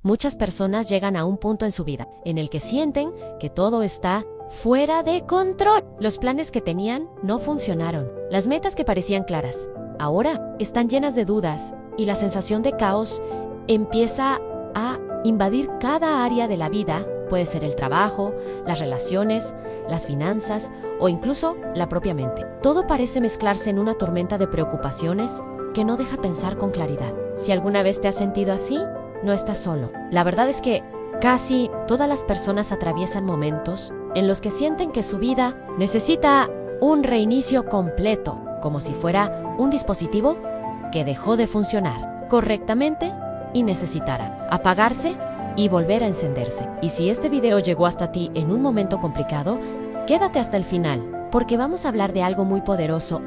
Muchas personas llegan a un punto en su vida en el que sienten que todo está fuera de control. Los planes que tenían no funcionaron. Las metas que parecían claras ahora están llenas de dudas y la sensación de caos empieza a invadir cada área de la vida. Puede ser el trabajo, las relaciones, las finanzas o incluso la propia mente. Todo parece mezclarse en una tormenta de preocupaciones que no deja pensar con claridad. Si alguna vez te has sentido así, no estás solo. La verdad es que casi todas las personas atraviesan momentos en los que sienten que su vida necesita un reinicio completo, como si fuera un dispositivo que dejó de funcionar correctamente y necesitara apagarse y volver a encenderse. Y si este video llegó hasta ti en un momento complicado, quédate hasta el final, porque vamos a hablar de algo muy poderoso,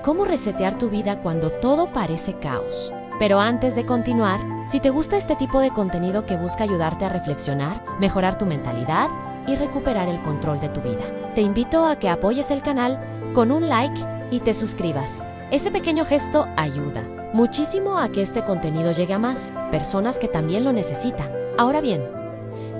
cómo resetear tu vida cuando todo parece caos. Pero antes de continuar, si te gusta este tipo de contenido que busca ayudarte a reflexionar, mejorar tu mentalidad y recuperar el control de tu vida, te invito a que apoyes el canal con un like y te suscribas. Ese pequeño gesto ayuda muchísimo a que este contenido llegue a más personas que también lo necesitan. Ahora bien,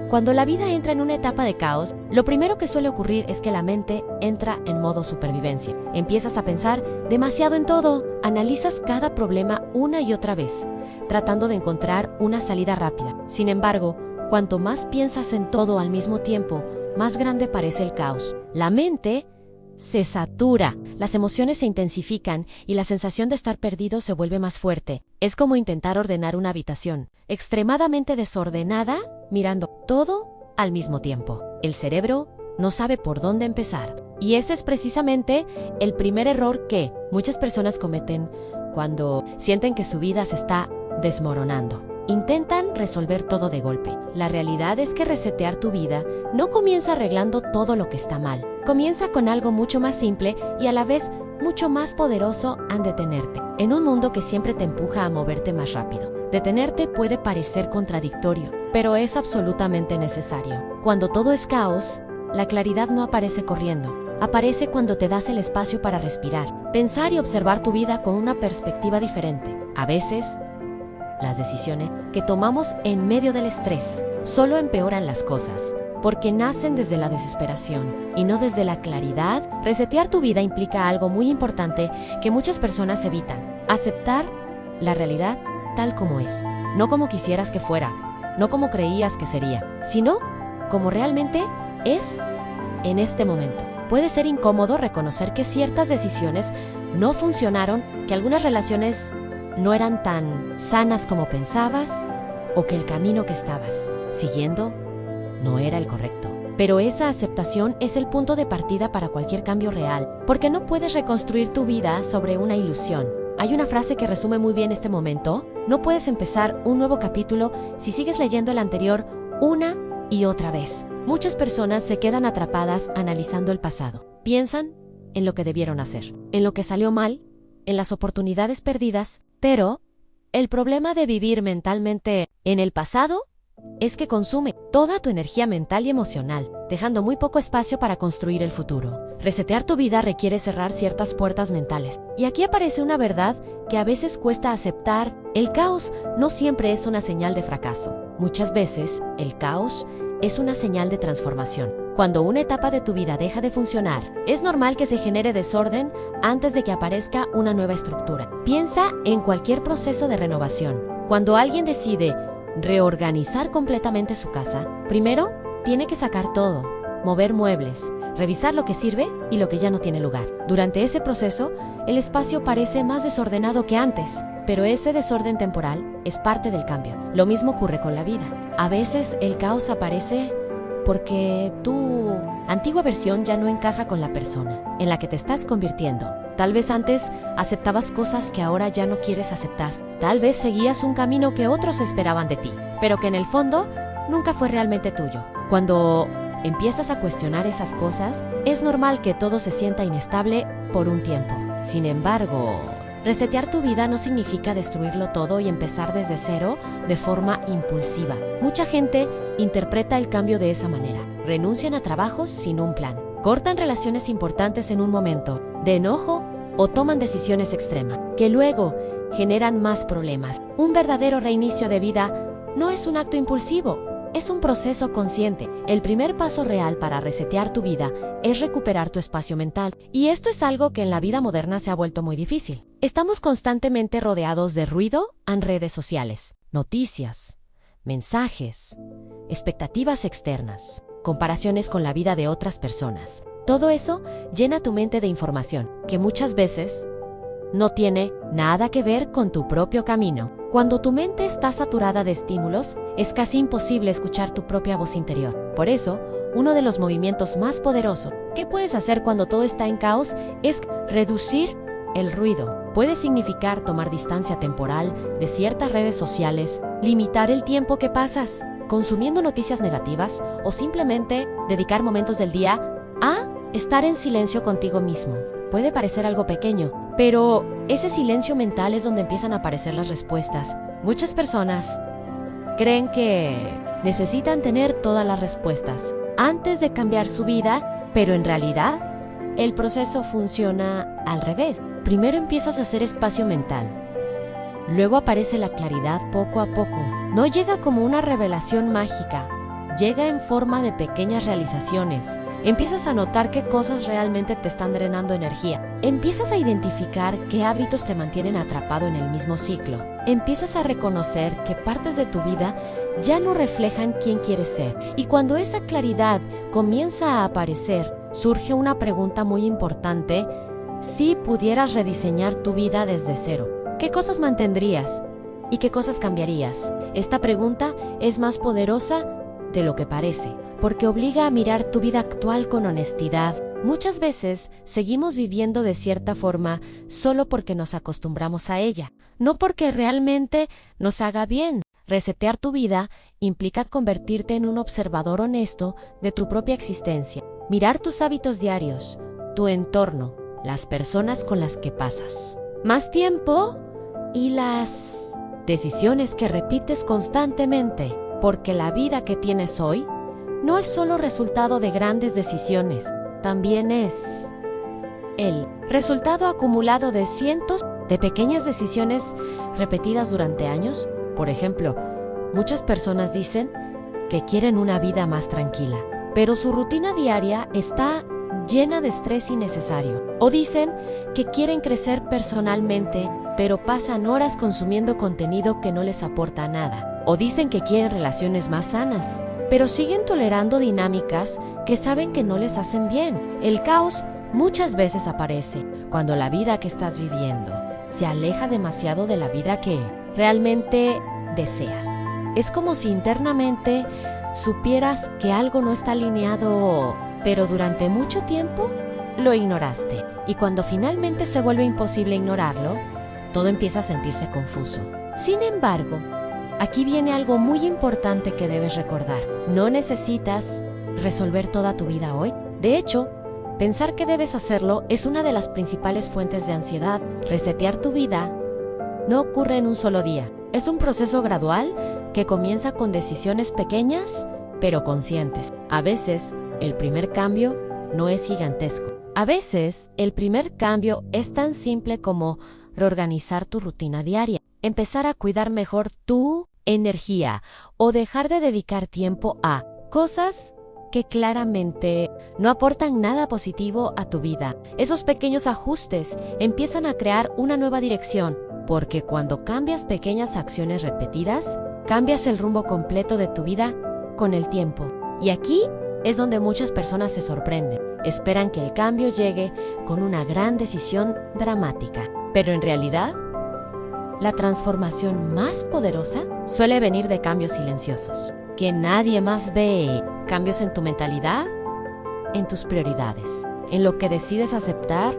cuando la vida entra en una etapa de caos, lo primero que suele ocurrir es que la mente entra en modo supervivencia. Empiezas a pensar demasiado en todo, analizas cada problema una y otra vez, tratando de encontrar una salida rápida. Sin embargo, cuanto más piensas en todo al mismo tiempo, más grande parece el caos. La mente se satura, las emociones se intensifican y la sensación de estar perdido se vuelve más fuerte. Es como intentar ordenar una habitación extremadamente desordenada, mirando todo al mismo tiempo. El cerebro no sabe por dónde empezar. Y ese es precisamente el primer error que muchas personas cometen cuando sienten que su vida se está desmoronando. Intentan resolver todo de golpe. La realidad es que resetear tu vida no comienza arreglando todo lo que está mal. Comienza con algo mucho más simple y a la vez mucho más poderoso en detenerte. En un mundo que siempre te empuja a moverte más rápido, detenerte puede parecer contradictorio, pero es absolutamente necesario. Cuando todo es caos, la claridad no aparece corriendo. Aparece cuando te das el espacio para respirar, pensar y observar tu vida con una perspectiva diferente. A veces, las decisiones que tomamos en medio del estrés solo empeoran las cosas, porque nacen desde la desesperación y no desde la claridad. Resetear tu vida implica algo muy importante que muchas personas evitan: aceptar la realidad tal como es, no como quisieras que fuera, no como creías que sería, sino como realmente es en este momento. Puede ser incómodo reconocer que ciertas decisiones no funcionaron, que algunas relaciones no eran tan sanas como pensabas, o que el camino que estabas siguiendo no era el correcto. Pero esa aceptación es el punto de partida para cualquier cambio real, porque no puedes reconstruir tu vida sobre una ilusión. Hay una frase que resume muy bien este momento: no puedes empezar un nuevo capítulo si sigues leyendo el anterior una y otra vez. Muchas personas se quedan atrapadas analizando el pasado. Piensan en lo que debieron hacer, en lo que salió mal, en las oportunidades perdidas, pero el problema de vivir mentalmente en el pasado es que consume toda tu energía mental y emocional, dejando muy poco espacio para construir el futuro. Resetear tu vida requiere cerrar ciertas puertas mentales. Y aquí aparece una verdad que a veces cuesta aceptar: el caos no siempre es una señal de fracaso. Muchas veces, el caos es una señal de transformación. Cuando una etapa de tu vida deja de funcionar, es normal que se genere desorden antes de que aparezca una nueva estructura. Piensa en cualquier proceso de renovación. Cuando alguien decide reorganizar completamente su casa, primero tiene que sacar todo, mover muebles, revisar lo que sirve y lo que ya no tiene lugar. Durante ese proceso, el espacio parece más desordenado que antes, pero ese desorden temporal es parte del cambio. Lo mismo ocurre con la vida. A veces el caos aparece porque tu antigua versión ya no encaja con la persona en la que te estás convirtiendo. Tal vez antes aceptabas cosas que ahora ya no quieres aceptar. Tal vez seguías un camino que otros esperaban de ti, pero que en el fondo nunca fue realmente tuyo. Cuando empiezas a cuestionar esas cosas, es normal que todo se sienta inestable por un tiempo. Sin embargo, resetear tu vida no significa destruirlo todo y empezar desde cero de forma impulsiva. Mucha gente interpreta el cambio de esa manera. Renuncian a trabajos sin un plan, cortan relaciones importantes en un momento de enojo o toman decisiones extremas que luego generan más problemas. Un verdadero reinicio de vida no es un acto impulsivo, es un proceso consciente. El primer paso real para resetear tu vida es recuperar tu espacio mental. Y esto es algo que en la vida moderna se ha vuelto muy difícil. Estamos constantemente rodeados de ruido en redes sociales, noticias, mensajes, expectativas externas, comparaciones con la vida de otras personas. Todo eso llena tu mente de información que muchas veces no tiene nada que ver con tu propio camino. Cuando tu mente está saturada de estímulos, es casi imposible escuchar tu propia voz interior. Por eso, uno de los movimientos más poderosos que puedes hacer cuando todo está en caos es reducir el ruido. Puede significar tomar distancia temporal de ciertas redes sociales, limitar el tiempo que pasas consumiendo noticias negativas o simplemente dedicar momentos del día a estar en silencio contigo mismo. Puede parecer algo pequeño, pero ese silencio mental es donde empiezan a aparecer las respuestas. Muchas personas creen que necesitan tener todas las respuestas antes de cambiar su vida, pero en realidad el proceso funciona al revés. Primero empiezas a hacer espacio mental. Luego aparece la claridad poco a poco. No llega como una revelación mágica, llega en forma de pequeñas realizaciones. Empiezas a notar qué cosas realmente te están drenando energía. Empiezas a identificar qué hábitos te mantienen atrapado en el mismo ciclo. Empiezas a reconocer que partes de tu vida ya no reflejan quién quieres ser. Y cuando esa claridad comienza a aparecer, surge una pregunta muy importante. Si pudieras rediseñar tu vida desde cero, ¿qué cosas mantendrías y qué cosas cambiarías? Esta pregunta es más poderosa de lo que parece, porque obliga a mirar tu vida actual con honestidad. Muchas veces seguimos viviendo de cierta forma solo porque nos acostumbramos a ella, no porque realmente nos haga bien. Resetear tu vida implica convertirte en un observador honesto de tu propia existencia, mirar tus hábitos diarios, tu entorno, las personas con las que pasas más tiempo y las decisiones que repites constantemente, porque la vida que tienes hoy no es solo resultado de grandes decisiones, también es el resultado acumulado de cientos de pequeñas decisiones repetidas durante años. Por ejemplo, muchas personas dicen que quieren una vida más tranquila, pero su rutina diaria está llena de estrés innecesario. O dicen que quieren crecer personalmente, pero pasan horas consumiendo contenido que no les aporta nada. O dicen que quieren relaciones más sanas, pero siguen tolerando dinámicas que saben que no les hacen bien. El caos muchas veces aparece cuando la vida que estás viviendo se aleja demasiado de la vida que realmente deseas. Es como si internamente supieras que algo no está alineado, pero durante mucho tiempo lo ignoraste. Y cuando finalmente se vuelve imposible ignorarlo, todo empieza a sentirse confuso. Sin embargo, aquí viene algo muy importante que debes recordar. No necesitas resolver toda tu vida hoy. De hecho, pensar que debes hacerlo es una de las principales fuentes de ansiedad. Resetear tu vida no ocurre en un solo día. Es un proceso gradual que comienza con decisiones pequeñas, pero conscientes. A veces, el primer cambio no es gigantesco. A veces, el primer cambio es tan simple como reorganizar tu rutina diaria, empezar a cuidar mejor tu energía o dejar de dedicar tiempo a cosas que claramente no aportan nada positivo a tu vida. Esos pequeños ajustes empiezan a crear una nueva dirección, porque cuando cambias pequeñas acciones repetidas, cambias el rumbo completo de tu vida con el tiempo. Y aquí es donde muchas personas se sorprenden. Esperan que el cambio llegue con una gran decisión dramática. Pero en realidad, la transformación más poderosa suele venir de cambios silenciosos, que nadie más ve. Cambios en tu mentalidad, en tus prioridades, en lo que decides aceptar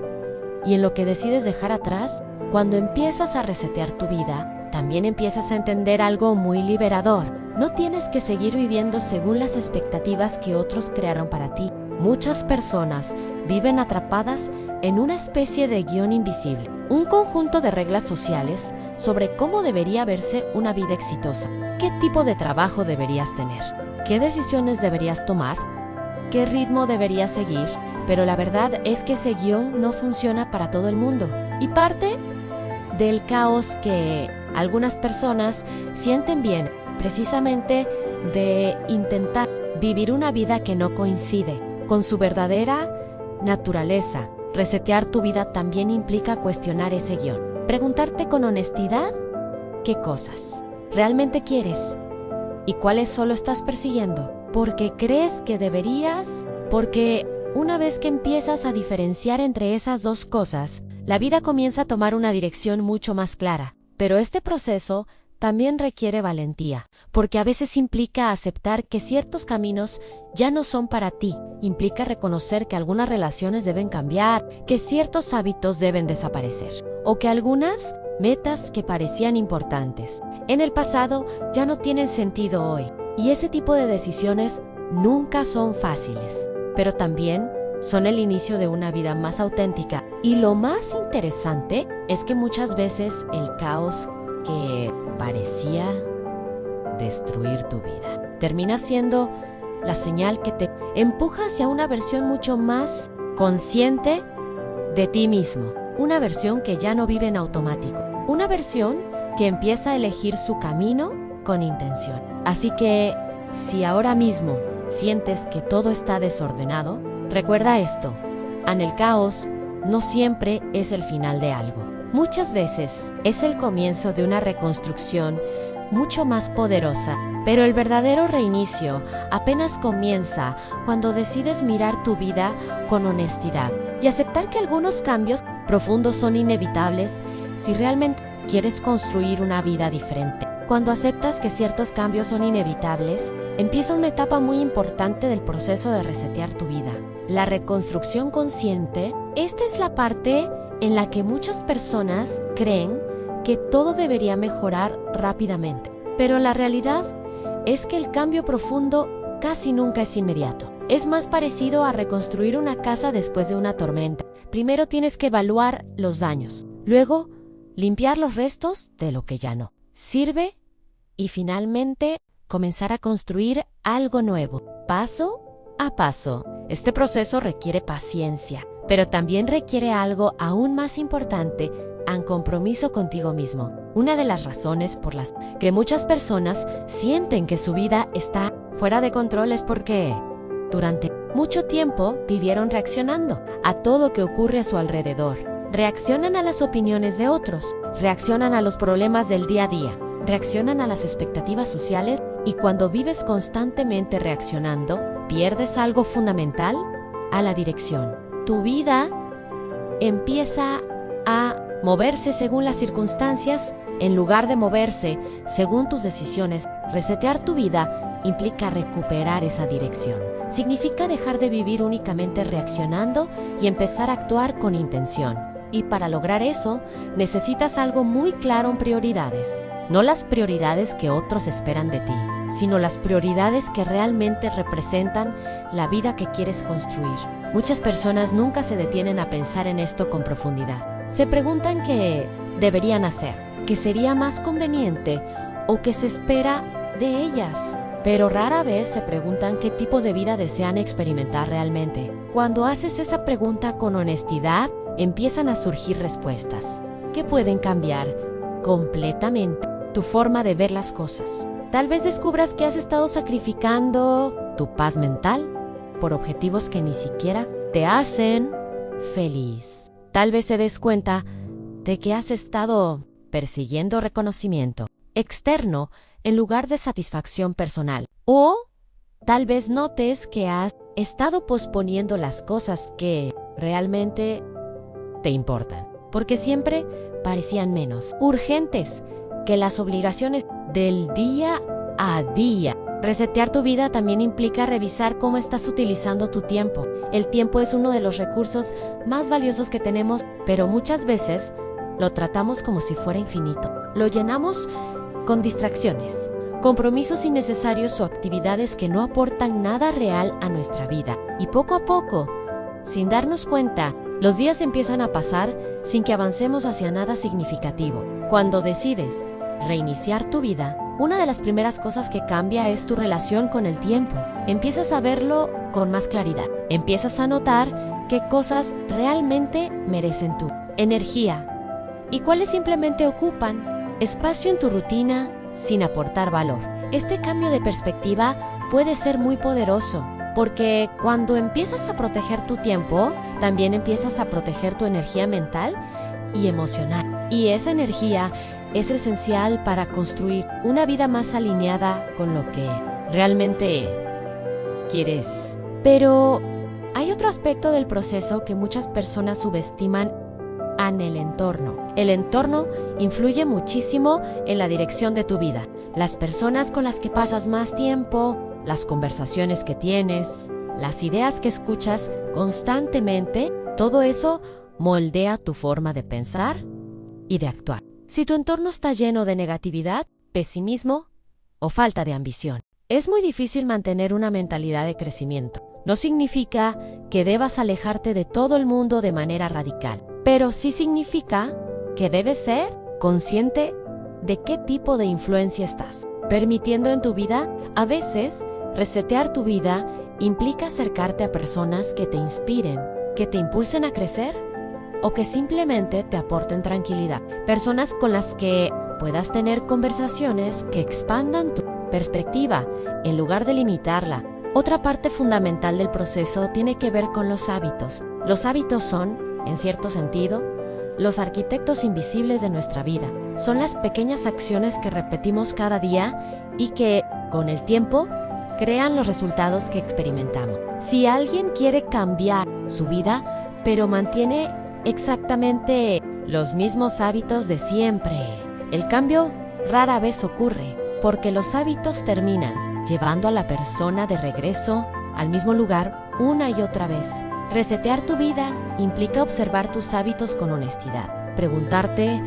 y en lo que decides dejar atrás. Cuando empiezas a resetear tu vida, también empiezas a entender algo muy liberador. No tienes que seguir viviendo según las expectativas que otros crearon para ti. Muchas personas viven atrapadas en una especie de guión invisible, un conjunto de reglas sociales sobre cómo debería verse una vida exitosa, qué tipo de trabajo deberías tener, qué decisiones deberías tomar, qué ritmo deberías seguir, pero la verdad es que ese guión no funciona para todo el mundo. Y parte del caos que algunas personas sienten bien precisamente de intentar vivir una vida que no coincide con su verdadera naturaleza. Resetear tu vida también implica cuestionar ese guión. Preguntarte con honestidad qué cosas realmente quieres y cuáles solo estás persiguiendo porque crees que deberías, porque una vez que empiezas a diferenciar entre esas dos cosas, la vida comienza a tomar una dirección mucho más clara. Pero este proceso también requiere valentía, porque a veces implica aceptar que ciertos caminos ya no son para ti, implica reconocer que algunas relaciones deben cambiar, que ciertos hábitos deben desaparecer, o que algunas metas que parecían importantes en el pasado ya no tienen sentido hoy. Y ese tipo de decisiones nunca son fáciles, pero también son el inicio de una vida más auténtica. Y lo más interesante es que muchas veces el caos que parecía destruir tu vida termina siendo la señal que te empuja hacia una versión mucho más consciente de ti mismo, una versión que ya no vive en automático, una versión que empieza a elegir su camino con intención. Así que si ahora mismo sientes que todo está desordenado, recuerda esto: en el caos no siempre es el final de algo. Muchas veces es el comienzo de una reconstrucción mucho más poderosa, pero el verdadero reinicio apenas comienza cuando decides mirar tu vida con honestidad y aceptar que algunos cambios profundos son inevitables si realmente quieres construir una vida diferente. Cuando aceptas que ciertos cambios son inevitables, empieza una etapa muy importante del proceso de resetear tu vida. La reconstrucción consciente. Esta es la parte en la que muchas personas creen que todo debería mejorar rápidamente. Pero la realidad es que el cambio profundo casi nunca es inmediato. Es más parecido a reconstruir una casa después de una tormenta. Primero tienes que evaluar los daños, luego limpiar los restos de lo que ya no sirve y finalmente comenzar a construir algo nuevo, paso a paso. Este proceso requiere paciencia, pero también requiere algo aún más importante: un compromiso contigo mismo. Una de las razones por las que muchas personas sienten que su vida está fuera de control es porque durante mucho tiempo vivieron reaccionando a todo que ocurre a su alrededor. Reaccionan a las opiniones de otros, reaccionan a los problemas del día a día, reaccionan a las expectativas sociales, y cuando vives constantemente reaccionando, pierdes algo fundamental: a la dirección. Tu vida empieza a moverse según las circunstancias en lugar de moverse según tus decisiones. Resetear tu vida implica recuperar esa dirección. Significa dejar de vivir únicamente reaccionando y empezar a actuar con intención. Y para lograr eso, necesitas algo muy claro en prioridades. No las prioridades que otros esperan de ti, sino las prioridades que realmente representan la vida que quieres construir. Muchas personas nunca se detienen a pensar en esto con profundidad. Se preguntan qué deberían hacer, qué sería más conveniente o qué se espera de ellas. Pero rara vez se preguntan qué tipo de vida desean experimentar realmente. Cuando haces esa pregunta con honestidad, empiezan a surgir respuestas que pueden cambiar completamente tu forma de ver las cosas. Tal vez descubras que has estado sacrificando tu paz mental por objetivos que ni siquiera te hacen feliz. Tal vez te des cuenta de que has estado persiguiendo reconocimiento externo en lugar de satisfacción personal. O tal vez notes que has estado posponiendo las cosas que realmente te importan, porque siempre parecían menos urgentes que las obligaciones del día a día. Resetear tu vida también implica revisar cómo estás utilizando tu tiempo. El tiempo es uno de los recursos más valiosos que tenemos, pero muchas veces lo tratamos como si fuera infinito. Lo llenamos con distracciones, compromisos innecesarios o actividades que no aportan nada real a nuestra vida. Y poco a poco, sin darnos cuenta, los días empiezan a pasar sin que avancemos hacia nada significativo. Cuando decides reiniciar tu vida, una de las primeras cosas que cambia es tu relación con el tiempo. Empiezas a verlo con más claridad. Empiezas a notar qué cosas realmente merecen tu energía y cuáles simplemente ocupan espacio en tu rutina sin aportar valor. Este cambio de perspectiva puede ser muy poderoso, porque cuando empiezas a proteger tu tiempo, también empiezas a proteger tu energía mental y emocional. Y esa energía es esencial para construir una vida más alineada con lo que realmente quieres. Pero hay otro aspecto del proceso que muchas personas subestiman en el entorno. El entorno influye muchísimo en la dirección de tu vida. Las personas con las que pasas más tiempo, las conversaciones que tienes, las ideas que escuchas constantemente, todo eso moldea tu forma de pensar y de actuar. Si tu entorno está lleno de negatividad, pesimismo o falta de ambición, es muy difícil mantener una mentalidad de crecimiento. No significa que debas alejarte de todo el mundo de manera radical, pero sí significa que debes ser consciente de qué tipo de influencia estás permitiendo en tu vida. A veces, resetear tu vida implica acercarte a personas que te inspiren, que te impulsen a crecer o que simplemente te aporten tranquilidad. Personas con las que puedas tener conversaciones que expandan tu perspectiva en lugar de limitarla. Otra parte fundamental del proceso tiene que ver con los hábitos. Los hábitos son, en cierto sentido, los arquitectos invisibles de nuestra vida. Son las pequeñas acciones que repetimos cada día y que, con el tiempo, crean los resultados que experimentamos. Si alguien quiere cambiar su vida, pero mantiene exactamente los mismos hábitos de siempre, el cambio rara vez ocurre, porque los hábitos terminan llevando a la persona de regreso al mismo lugar una y otra vez. Resetear tu vida implica observar tus hábitos con honestidad, preguntarte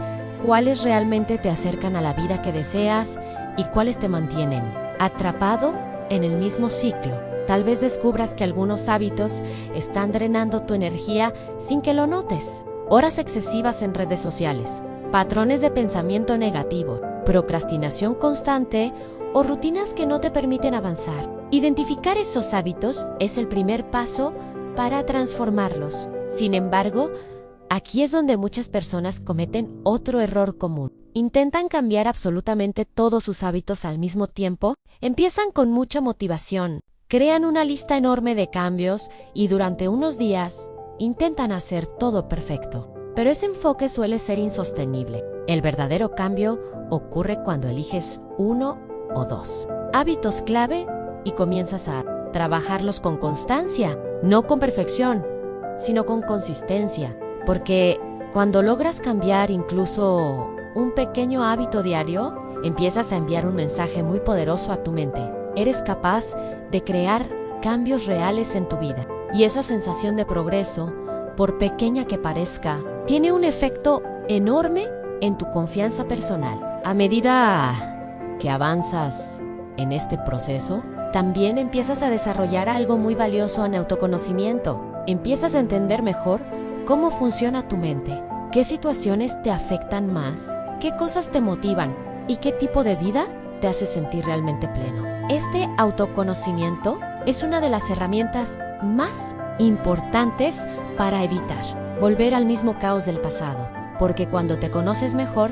cuáles realmente te acercan a la vida que deseas y cuáles te mantienen atrapado en el mismo ciclo. Tal vez descubras que algunos hábitos están drenando tu energía sin que lo notes. Horas excesivas en redes sociales, patrones de pensamiento negativo, procrastinación constante o rutinas que no te permiten avanzar. Identificar esos hábitos es el primer paso para transformarlos. Sin embargo, aquí es donde muchas personas cometen otro error común. Intentan cambiar absolutamente todos sus hábitos al mismo tiempo, empiezan con mucha motivación, crean una lista enorme de cambios y durante unos días intentan hacer todo perfecto. Pero ese enfoque suele ser insostenible. El verdadero cambio ocurre cuando eliges uno o dos hábitos clave y comienzas a trabajarlos con constancia, no con perfección, sino con consistencia. Porque cuando logras cambiar incluso un pequeño hábito diario, empiezas a enviar un mensaje muy poderoso a tu mente. Eres capaz de crear cambios reales en tu vida. Y esa sensación de progreso, por pequeña que parezca, tiene un efecto enorme en tu confianza personal. A medida que avanzas en este proceso, también empiezas a desarrollar algo muy valioso en autoconocimiento. Empiezas a entender mejor cómo funciona tu mente, qué situaciones te afectan más, qué cosas te motivan y qué tipo de vida te hace sentir realmente pleno. Este autoconocimiento es una de las herramientas más importantes para evitar volver al mismo caos del pasado, porque cuando te conoces mejor,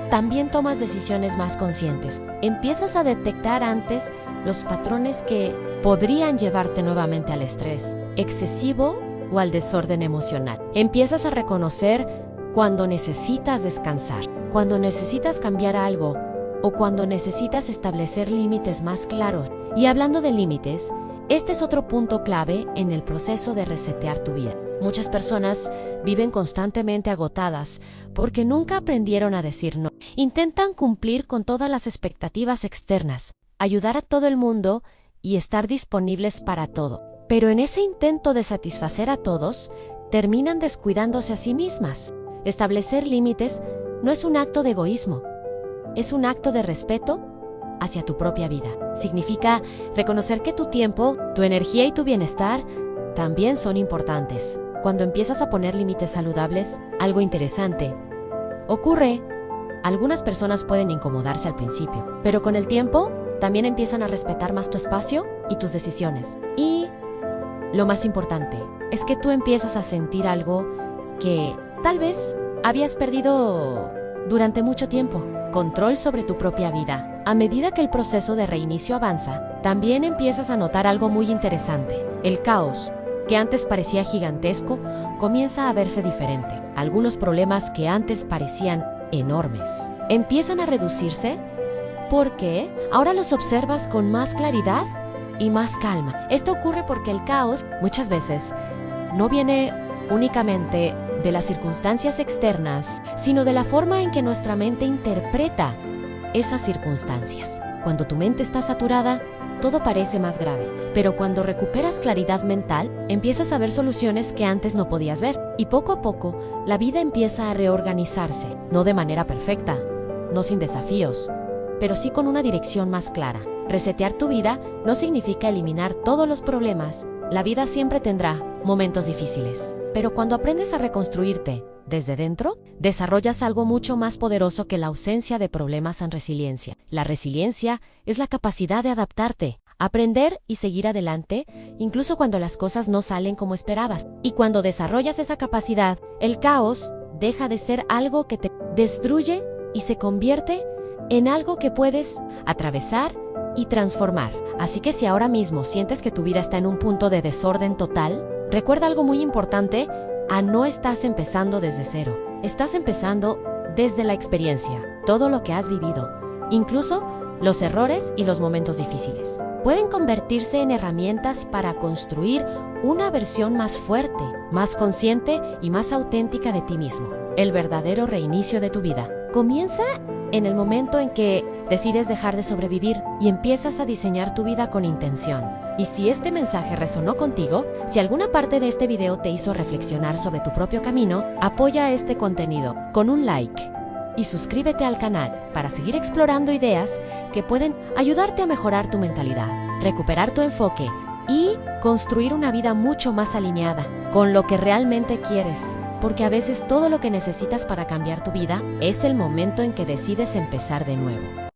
también tomas decisiones más conscientes. Empiezas a detectar antes los patrones que podrían llevarte nuevamente al estrés excesivo o al desorden emocional. Empiezas a reconocer cuando necesitas descansar, cuando necesitas cambiar algo o cuando necesitas establecer límites más claros. Y hablando de límites, este es otro punto clave en el proceso de resetear tu vida. Muchas personas viven constantemente agotadas porque nunca aprendieron a decir no. Intentan cumplir con todas las expectativas externas, ayudar a todo el mundo y estar disponibles para todo. Pero en ese intento de satisfacer a todos, terminan descuidándose a sí mismas. Establecer límites no es un acto de egoísmo, es un acto de respeto hacia tu propia vida. Significa reconocer que tu tiempo, tu energía y tu bienestar también son importantes. Cuando empiezas a poner límites saludables, algo interesante ocurre. Algunas personas pueden incomodarse al principio, pero con el tiempo también empiezan a respetar más tu espacio y tus decisiones. Y lo más importante es que tú empiezas a sentir algo que tal vez habías perdido durante mucho tiempo: control sobre tu propia vida. A medida que el proceso de reinicio avanza, también empiezas a notar algo muy interesante. El caos, que antes parecía gigantesco, comienza a verse diferente. Algunos problemas que antes parecían enormes empiezan a reducirse porque ahora los observas con más claridad y más calma. Esto ocurre porque el caos muchas veces no viene únicamente de las circunstancias externas, sino de la forma en que nuestra mente interpreta esas circunstancias. Cuando tu mente está saturada, todo parece más grave, pero cuando recuperas claridad mental, empiezas a ver soluciones que antes no podías ver. Y poco a poco, la vida empieza a reorganizarse, no de manera perfecta, no sin desafíos, pero sí con una dirección más clara. Resetear tu vida no significa eliminar todos los problemas. La vida siempre tendrá momentos difíciles, pero cuando aprendes a reconstruirte desde dentro, desarrollas algo mucho más poderoso que la ausencia de problemas en resiliencia. La resiliencia es la capacidad de adaptarte, aprender y seguir adelante, incluso cuando las cosas no salen como esperabas. Y cuando desarrollas esa capacidad, el caos deja de ser algo que te destruye y se convierte en algo que puedes atravesar y transformar. Así que si ahora mismo sientes que tu vida está en un punto de desorden total, recuerda algo muy importante: no estás empezando desde cero, estás empezando desde la experiencia. Todo lo que has vivido, incluso los errores y los momentos difíciles, pueden convertirse en herramientas para construir una versión más fuerte, más consciente y más auténtica de ti mismo. El verdadero reinicio de tu vida comienza en el momento en que decides dejar de sobrevivir y empiezas a diseñar tu vida con intención. Y si este mensaje resonó contigo, si alguna parte de este video te hizo reflexionar sobre tu propio camino, apoya este contenido con un like y suscríbete al canal para seguir explorando ideas que pueden ayudarte a mejorar tu mentalidad, recuperar tu enfoque y construir una vida mucho más alineada con lo que realmente quieres. Porque a veces todo lo que necesitas para cambiar tu vida es el momento en que decides empezar de nuevo.